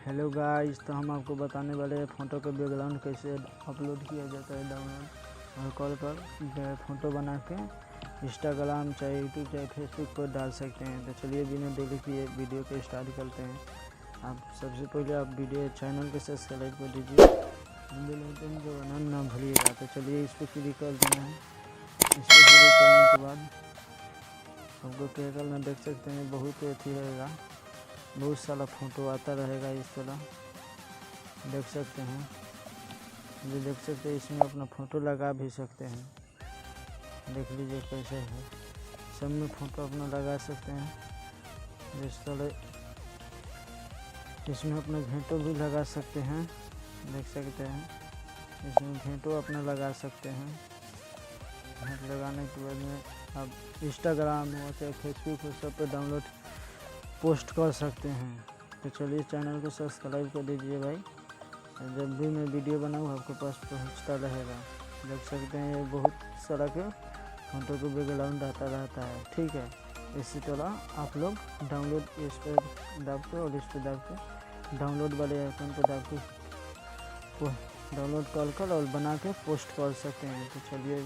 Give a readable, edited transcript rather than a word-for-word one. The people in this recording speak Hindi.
हेलो गाइस, तो हम आपको बताने वाले हैं फ़ोटो का बैकग्राउंड कैसे अपलोड किया जाता है डाउनलोड और कॉल पर फ़ोटो बना के इंस्टाग्राम चाहे यूट्यूब चाहे फेसबुक पर डाल सकते हैं। तो चलिए बिना देरी किए वीडियो को स्टार्ट करते हैं। आप सबसे पहले आप वीडियो चैनल को सब्सक्राइब कर दीजिए, बेल आइकन को बनाना ना भूलिएगा। तो चलिए इस पर क्लिक कर देना है। इस पर क्लिक करने के बाद आपको क्या करना देख सकते हैं, बहुत अच्छी रहेगा, बहुत सारा फ़ोटो आता रहेगा। इस तरह देख सकते हैं, ये देख सकते हैं, इसमें अपना फ़ोटो लगा भी सकते हैं। देख लीजिए कैसे है, सब में फ़ोटो अपना लगा सकते हैं। जिस तरह इसमें अपना घंटो भी लगा सकते हैं, देख सकते हैं, इसमें घंटो अपना लगा सकते हैं। घंट लगाने के बाद में आप इंस्टाग्राम हो चाहे फेसबुक हो सब पे डाउनलोड पोस्ट कर सकते हैं। तो चलिए चैनल को सब्सक्राइब कर दीजिए भाई, जब भी मैं वीडियो बनाऊँ आपके पास पहुंचता रहेगा। देख सकते हैं ये बहुत सारा के फ़ोटो को बैकग्राउंड आता रहता है, ठीक है। इसी तरह आप लोग डाउनलोड इस पर दाब के और इस पर दाब के डाउनलोड वाले आइकन पर दाब के डाउनलोड कर और बना के पोस्ट कर सकते हैं। तो चलिए